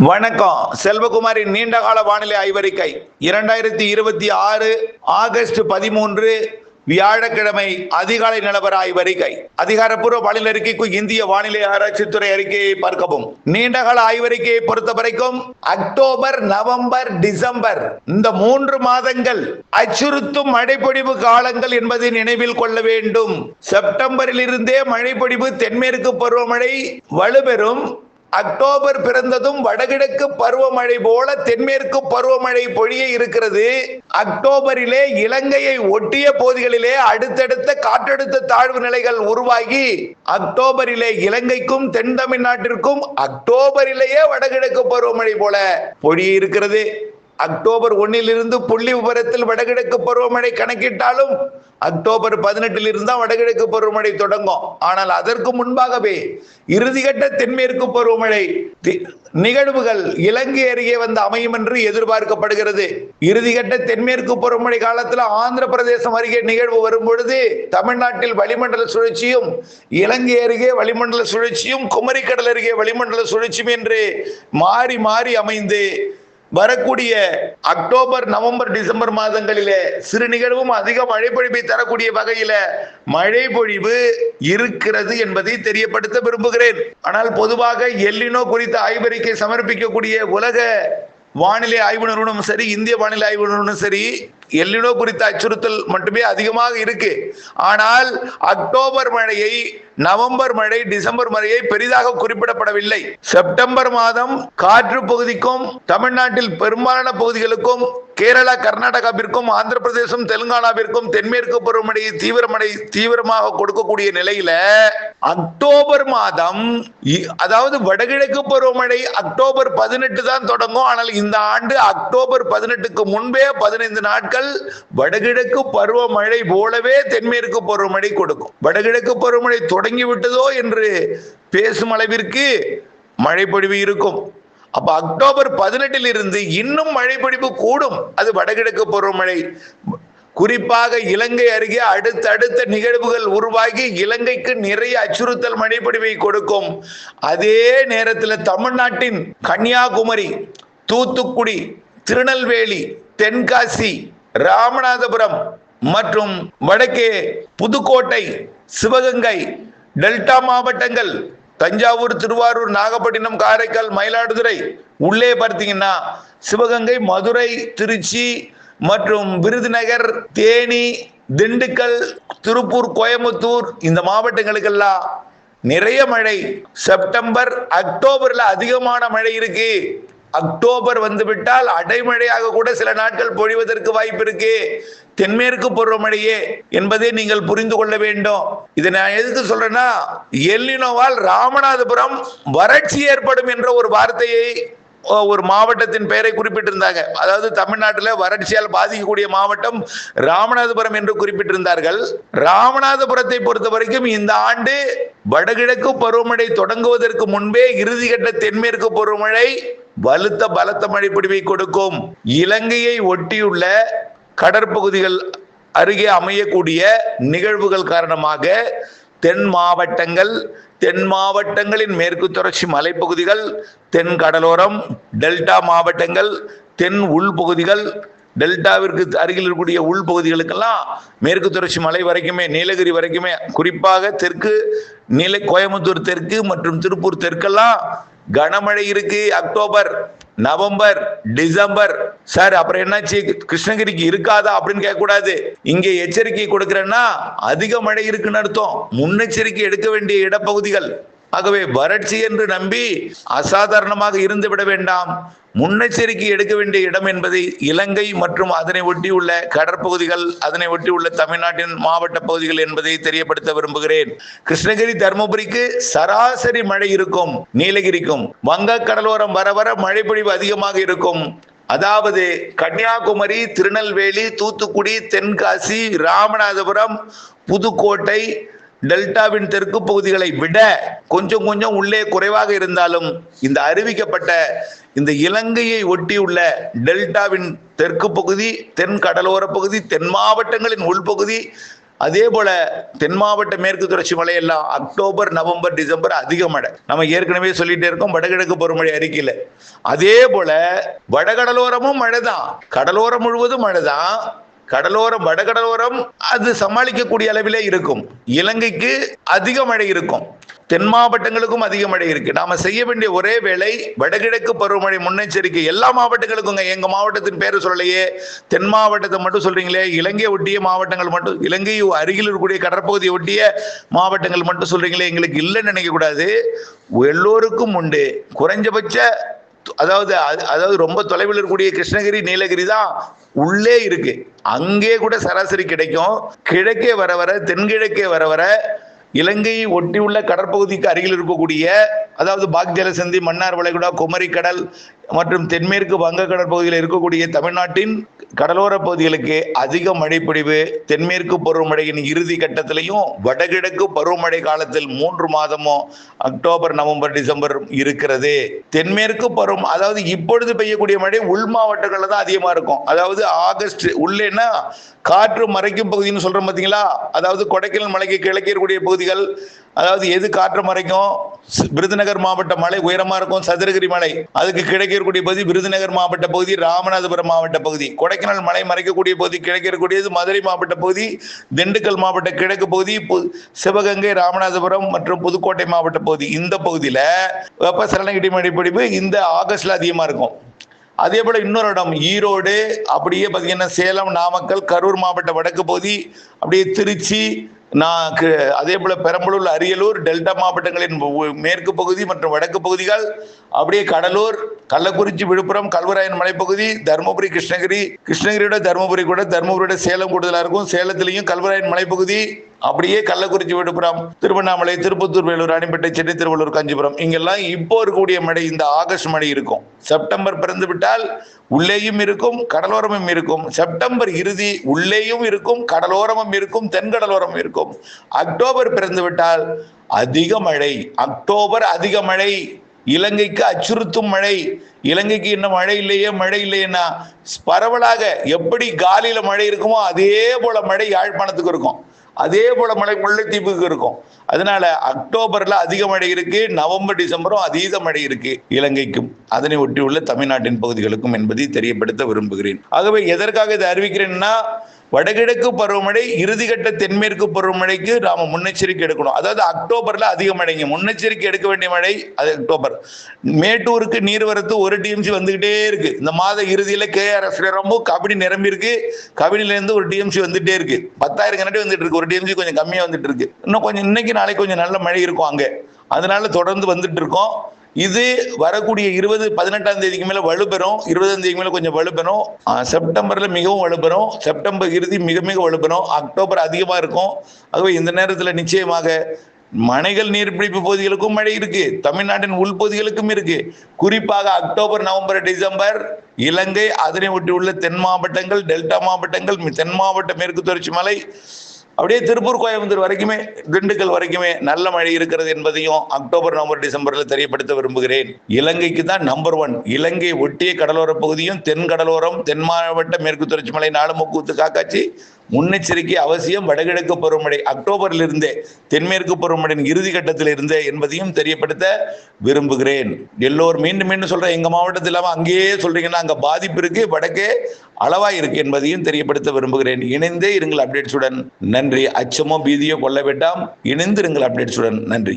வணக்கம். செல்வகுமாரின் நீண்டகால வானிலை ஆய்வறிக்கை 2026 ஆகஸ்ட் 13 வியாழக்கிழமை அதிகாலை நிலவர ஆய்வறிக்கை. அதிகாரப்பூர்வ வானிலை அறிக்கைக்கு இந்திய வானிலை ஆராய்ச்சித்துறை அறிக்கையை பார்க்கவும். நீண்டகால ஆய்வறிக்கையை பொறுத்த வரைக்கும் அக்டோபர், நவம்பர், டிசம்பர் இந்த 3 மாதங்கள் அச்சுறுத்தும் மழைப்பொழிவு காலங்கள் என்பதை நினைவில் கொள்ள வேண்டும். செப்டம்பரில் இருந்தே மழைப்பொழிவு தென்மேற்கு பருவமழை வலுப்பெறும். அக்டோபர் பிறந்ததும் வடகிழக்கு பருவமழை போல தென்மேற்கு பருவமழை பொழிய இருக்கிறது. அக்டோபரிலே இலங்கையை ஒட்டிய பகுதிகளிலே அடுத்தடுத்த காற்றழுத்த தாழ்வு நிலைகள் உருவாகி அக்டோபரிலே இலங்கைக்கும் தென் தமிழ்நாட்டிற்கும் அக்டோபரிலேயே வடகிழக்கு பருவமழை போல பொழிய இருக்கிறது. அக்டோபர் 1 புள்ளி விவரத்தில் வடகிழக்கு பருவமழை கணக்கிட்டாலும் அக்டோபர் 18 இருந்து வடகிழக்கு பருவமழை தொடங்கும். ஆனால் அதற்கு முன்பாகவே இறுதிக்கட்ட தென்மேற்கு பருவமழை நிகழ்வுகள் இலங்கை அருகே வந்து அமையும் என்று எதிர்பார்க்கப்படுகிறது. இறுதிக்கட்ட தென்மேற்கு பருவமழை காலத்தில் ஆந்திர பிரதேசம் அருகே நிகழ்வு வரும் பொழுது தமிழ்நாட்டில் வளிமண்டல சுழற்சியும், இலங்கை அருகே வளிமண்டல சுழற்சியும், குமரிக்கடல் அருகே வளிமண்டல சுழற்சியும் என்று மாறி மாறி அமைந்து வரக்கூடிய அக்டோபர், நவம்பர், டிசம்பர் மாதங்களிலே சிறு நிகழ்வும் அதிக மழைப்பொழிவை தரக்கூடிய வகையில மழை பொழிவு இருக்கிறது என்பதை தெரியப்படுத்த விரும்புகிறேன். ஆனால் பொதுவாக எல்லினோ குறித்த ஆய்வறிக்கை சமர்ப்பிக்கக்கூடிய உலக வானிலை ஆய்வு நிறுவனம் சரி, இந்திய வானிலை ஆய்வு நிறுவனம் சரி, எல்லினோ குறித்த அச்சுறுத்தல் மட்டுமே அதிகமாக இருக்கு. ஆனால் அக்டோபர் மழையை, நவம்பர் மழை, டிசம்பர் மழையை பெரிதாக குறிப்பிடப்படவில்லை. செப்டம்பர் மாதம் காற்று பகுதிக்கும் தமிழ்நாட்டில் பெரும்பாலான பகுதிகளுக்கும், கேரளா கர்நாடகாவிற்கும் ஆந்திர பிரதேசம் தெலுங்கானாவிற்கும் தென்மேற்கு பருவமழையை தீவிரமாக கொடுக்கக்கூடிய நிலையில அக்டோபர் மாதம், அதாவது வடகிழக்கு பருவமழை அக்டோபர் 18 தான் தொடங்கும். ஆனால் இந்த ஆண்டு அக்டோபர் 18க்கு முன்பே 15 நாட்கள் வடகிழக்கு பருவமழை போலவே தென்மேற்கு பருவமழை கொடுக்கும். வடகிழக்கு பருவமழை தொடங்கிவிட்டதோ என்று பேசும் அளவிற்கு மழைப்பொழிவு இருக்கும். அப்ப அக்டோபர் 18 இருந்து இன்னும் மழைப்பொழிவு கூடும். அது வடகிழக்கு பருவமழை குறிப்பாக இலங்கை அருகே அடுத்தடுத்த நிகழ்வுகள் உருவாகி இலங்கைக்கு நிறைய அச்சுறுத்தல் மழைப்பொழிவை கொடுக்கும். அதே நேரத்தில் தமிழ்நாட்டின் கன்னியாகுமரி, தூத்துக்குடி, திருநெல்வேலி, தென்காசி, ராமநாதபுரம் மற்றும் வடக்கே புதுக்கோட்டை, சிவகங்கை, டெல்டா மாவட்டங்கள், தஞ்சாவூர், திருவாரூர், நாகப்பட்டினம், காரைக்கால், மயிலாடுதுறை, உள்ளே பார்த்தீங்கன்னா சிவகங்கை, மதுரை, திருச்சி மற்றும் விருதுநகர், தேனி, திண்டுக்கல், திருப்பூர், கோயம்புத்தூர் இந்த மாவட்டங்களுக்கெல்லாம் நிறைய மழை. செப்டம்பர், அக்டோபர்ல அதிகமான மழை இருக்கு. அக்டோபர் வந்துவிட்டால் அடைமழையாக கூட சில நாட்கள் பொழிவதற்கு வாய்ப்பு இருக்கு. தென்மேற்கு பருவமழையே என்பதை நீங்கள் புரிந்து கொள்ள வேண்டும். இதை நான் எதுக்கு சொல்றேன்னா, எல்லினோவால் ராமநாதபுரம் வறட்சி ஏற்படும் என்ற ஒரு வார்த்தையை, ஒரு மாவட்டத்தின் பெயரை குறிப்பிட்டிருந்தாங்க. அதாவது தமிழ்நாட்டில் வறட்சியால் பாதிக்கக்கூடிய மாவட்டம் ராமநாதபுரம் என்று குறிப்பிட்டிருந்தார்கள். ராமநாதபுரத்தை பொறுத்த வரைக்கும் இந்த ஆண்டு வடகிழக்கு பருவமழை தொடங்குவதற்கு முன்பே இறுதிக்கட்ட தென்மேற்கு பருவமழை பலத்த மழைப்பொழிவை கொடுக்கும். இலங்கையை ஒட்டியுள்ள கடற்பகுதிகள் அருகே அமையக்கூடிய நிகழ்வுகள் காரணமாக தென் மாவட்டங்களின் மேற்கு தொடர்ச்சி மலைப்பகுதிகள், தென் கடலோரம், டெல்டா மாவட்டங்கள், தென் உள்பகுதிகள், டெல்டாவிற்கு அருகில் இருக்கக்கூடிய உள்பகுதிகளுக்கெல்லாம் மேற்கு தொடர்ச்சி மலை வரைக்குமே, நீலகிரி வரைக்குமே, குறிப்பாக தெற்கு கோயம்புத்தூர் தெற்கு மற்றும் திருப்பூர் தெற்கெல்லாம் கனமழை இருக்கு. October, November, December. சார் அப்புறம் என்னாச்சு, கிருஷ்ணகிரிக்கு இருக்காதா அப்படின்னு கேட்க கூடாது. இங்கே எச்சரிக்கை கொடுக்கிறேன்னா அதிக மழை இருக்குன்னு அர்த்தம். முன்னெச்சரிக்கை எடுக்க வேண்டிய இடப்பகுதிகள். ஆகவே வறட்சி என்று நம்பி அசாதாரணமாக இருந்து விட வேண்டாம். முன்னெச்சரிக்கை எடுக்க வேண்டிய இடம் என்பதை இலங்கை மற்றும் அதனை ஒட்டியுள்ள கடற்பகுதிகள், அதனை ஒட்டியுள்ள தமிழ்நாட்டின் மாவட்ட பகுதிகள் என்பதை தெரியப்படுத்த விரும்புகிறேன். கிருஷ்ணகிரி, தர்மபுரிக்கு சராசரி மழை இருக்கும். நீலகிரிக்கும் வங்க கடலோரம் வர வர மழைப்பொழிவு அதிகமாக இருக்கும். அதாவது கன்னியாகுமரி, திருநெல்வேலி, தூத்துக்குடி, தென்காசி, ராமநாதபுரம், புதுக்கோட்டை, டெல்டாவின் தெற்கு பகுதிகளை விட கொஞ்சம் கொஞ்சம் உள்ளே குறைவாக இருந்தாலும் இந்த அறிவிக்கப்பட்ட இந்த இலங்கையை ஒட்டியுள்ள டெல்டாவின் தெற்கு பகுதி, தென் கடலோர பகுதி, தென் மாவட்டங்களின் உள்பகுதி, அதே போல தென் மாவட்ட மேற்கு தொடர்ச்சி மலை எல்லாம் அக்டோபர், நவம்பர், டிசம்பர் அதிக மழை. நம்ம ஏற்கனவே சொல்லிட்டே இருக்கோம் வடகிழக்கு பருவமழை அறிக்கையில. அதே போல வடகடலோரமும் மழைதான், கடலோரம் முழுவதும் மழைதான். வடகடலோரம் அது சமாளிக்கக்கூடிய அளவிலே இருக்கும். இலங்கைக்கு அதிக மழை இருக்கும், தென் மாவட்டங்களுக்கும் அதிக மழை இருக்கு. நாம செய்ய வேண்டிய ஒரே வேளை வடகிழக்கு பருவமழை முன்னெச்சரிக்கை எல்லா மாவட்டங்களுக்கும். எங்க மாவட்டத்தின் பேரை சொல்லலையே, தென் மாவட்டத்தை மட்டும் சொல்றீங்களே, இலங்கை ஒட்டிய மாவட்டங்கள் மட்டும், இலங்கை அருகில் இருக்கக்கூடிய கடற்பகுதியை ஒட்டிய மாவட்டங்கள் மட்டும் சொல்றீங்களே, எங்களுக்கு இல்லைன்னு நினைக்க கூடாது. எல்லோருக்கும் உண்டு. குறைஞ்சபட்ச அதாவது ரொம்ப தொலைவில் இருக்கக்கூடிய கிருஷ்ணகிரி, நீலகிரி தான் உள்ளே இருக்கு, அங்கே கூட சராசரி கிடைக்கும். கிழக்கே வர வர, தென்கிழக்கே வர வர இலங்கையை ஒட்டியுள்ள கடற்பகுதிக்கு அருகில் இருக்கக்கூடிய, அதாவது பாக் ஜலசந்தி, மன்னார் வளைகுடா, குமரி கடல் மற்றும் தென்மேற்கு வங்க கடற்பகுதியில் இருக்கக்கூடிய தமிழ்நாட்டின் கடலோர பகுதிகளுக்கு அதிக மழைப்பொழிவு தென்மேற்கு பருவமழையின் இறுதி கட்டத்திலையும் வடகிழக்கு பருவமழை காலத்தில் 3 மாதமும் அக்டோபர், நவம்பர், டிசம்பர் இருக்கிறது. தென்மேற்கு பருவம், அதாவது இப்பொழுது பெய்யக்கூடிய மழை உள் மாவட்டங்கள்ல தான் அதிகமா இருக்கும். அதாவது ஆகஸ்ட் உள்ளேன்னா காற்று மறைக்கும் பகுதின்னு சொல்றோம் பாத்தீங்களா, அதாவது கொடைக்கானல் மலைக்கு கிழக்கே இருக்கக்கூடிய பகுதிகள். அதாவது எது காற்று மறைக்கும்? விருதுநகர் மாவட்ட மலை உயரமா இருக்கும், சதுரகிரி மலை. அதுக்கு கிழக்கே இருக்கக்கூடிய பகுதி விருதுநகர் மாவட்ட பகுதி, ராமநாதபுரம் மாவட்ட பகுதி. கொடைக்கானல் மலை மறைக்கக்கூடிய பகுதி கிழக்கே இருக்கக்கூடியது மதுரை மாவட்ட பகுதி, திண்டுக்கல் மாவட்ட கிழக்கு பகுதி, சிவகங்கை, ராமநாதபுரம் மற்றும் புதுக்கோட்டை மாவட்ட பகுதி. இந்த பகுதியில வெப்பசலன இடிமழை பொழிவு இந்த ஆகஸ்ட்ல அதிகமா இருக்கும். அதே போல இன்னொரு இடம் ஈரோடு, அப்படியே பார்த்தீங்கன்னா சேலம், நாமக்கல், கரூர் மாவட்ட வடக்கு பகுதி, அப்படியே திருச்சி, அதே போல பெரம்பலூர், அரியலூர், டெல்டா மாவட்டங்களின் மேற்கு பகுதி மற்றும் வடக்கு பகுதிகள், அப்படியே கடலூர், கள்ளக்குறிச்சி, விழுப்புரம், கல்வராயன் மலைப்பகுதி, தருமபுரி, கிருஷ்ணகிரியோட தருமபுரி கூட, தருமபுரியோட சேலம் கூடுதலா இருக்கும். சேலத்திலையும் கல்வராயன் மலைப்பகுதி, அப்படியே கள்ளக்குறிச்சி, விழுப்புரம், திருவண்ணாமலை, திருப்பத்தூர், வேலூர், ராணிப்பேட்டை, சென்னை, திருவள்ளூர், காஞ்சிபுரம், இங்கெல்லாம் இப்போ இருக்கக்கூடிய மழை இந்த ஆகஸ்ட் மழை இருக்கும். செப்டம்பர் பிறந்து விட்டால் உள்ளேயும் இருக்கும், கடலோரமும் இருக்கும். செப்டம்பர் இறுதி உள்ளேயும் இருக்கும், கடலோரமும் இருக்கும், தென்கடலோரம் இருக்கும். அக்டோபர் பிறந்து விட்டால் அதிக மழை. அக்டோபர் அதிக மழை, இலங்கைக்கு அச்சுறுத்தும் மழை. இலங்கைக்கு இன்னும் மழை இல்லையேன்னா பரவலாக எப்படி காலியில மழை இருக்குமோ அதே போல மழை யாழ்ப்பாணத்துக்கு இருக்கும், அதே போல மழை முல்லைத்தீவுக்கு இருக்கும். அதனால அக்டோபர்ல அதிக மழை இருக்கு, நவம்பர், டிசம்பரும் அதீத மழை இருக்கு இலங்கைக்கும் அதனை ஒட்டியுள்ள தமிழ்நாட்டின் பகுதிகளுக்கும் என்பதை தெரியப்படுத்த விரும்புகிறேன். ஆகவே எதற்காக இதை அறிவிக்கிறேன்னா, வடகிழக்கு பருவமழை இறுதிக்கட்ட தென்மேற்கு பருவமழைக்கு நாம முன்னெச்சரிக்கை எடுக்கணும். அதாவது அக்டோபர்ல அதிக மழைங்க, முன்னெச்சரிக்கை எடுக்க வேண்டிய மழை அது அக்டோபர். மேட்டூருக்கு நீர்வரத்து 1 TMC வந்துகிட்டே இருக்கு. இந்த மாத இறுதியில KRS ரொம்ப கபினி நிரம்பி இருக்கு, கபினில இருந்து 1 TMC வந்துட்டே இருக்கு. 10,000 கனடி வந்துட்டு இருக்கு, 1 TMC கொஞ்சம் கம்மியா வந்துட்டு இருக்கு. இன்னும் கொஞ்சம் இன்னைக்கு நாளைக்கு கொஞ்சம் நல்ல மழை இருக்கும் அங்க, அதனால தொடர்ந்து வந்துட்டு இருக்கோம். இது வரக்கூடிய 18ஆம் தேதிக்கு மேல வலுப்பெறும், 20ஆம் தேதிக்கு மேல கொஞ்சம் வலுப்பெறும், செப்டம்பர்ல மிகவும் வலுப்பெறும், செப்டம்பர் இறுதி மிக மிக வலுப்பெறும், அக்டோபர் அதிகமா இருக்கும். ஆகவே இந்த நேரத்துல நிச்சயமாக மனைகள் நீர்பிடிப்பு பகுதிகளுக்கும் மழை இருக்கு, தமிழ்நாட்டின் உள்பகுதிகளுக்கும் இருக்கு. குறிப்பாக அக்டோபர், நவம்பர், டிசம்பர் இலங்கை அதனை ஒட்டி உள்ள தென் மாவட்டங்கள், டெல்டா மாவட்டங்கள், தென் மாவட்ட மேற்கு தொடர்ச்சி மலை, அப்படியே திருப்பூர், கோயம்புத்தூர் வரைக்குமே, திண்டுக்கல் வரைக்குமே நல்ல மழை இருக்கிறது என்பதையும் அக்டோபர், நவம்பர், டிசம்பர்ல தெரியப்படுத்த விரும்புகிறேன். இலங்கைக்கு தான் நம்பர் 1. இலங்கை ஒட்டிய கடலோர பகுதியும் தென் கடலோரம், தென் மாவட்ட மேற்கு தொடர்ச்சி மலை, நாலுமுக்கூத்து, காக்காட்சி முன்னெச்சரிக்கை அவசியம். வடகிழக்கு பருவமழை அக்டோபரில் இருந்தே, தென்மேற்கு பருவமழையின் இறுதி கட்டத்தில் இருந்தே என்பதையும் தெரியப்படுத்த விரும்புகிறேன். எல்லோரும் மீண்டும் சொல்றேன், எங்க மாவட்டத்தில் இல்லாம அங்கேயே சொல்றீங்கன்னா அங்க பாதிப்பு இருக்கு, வடக்கே அளவா இருக்கு என்பதையும் தெரியப்படுத்த விரும்புகிறேன். இணைந்தே இருங்கள் அப்டேட்ஸுடன். நன்றி. அச்சமோ பீதியோ கொள்ள வேண்டாம், இணைந்து இருங்கள் அப்டேட்ஸுடன். நன்றி.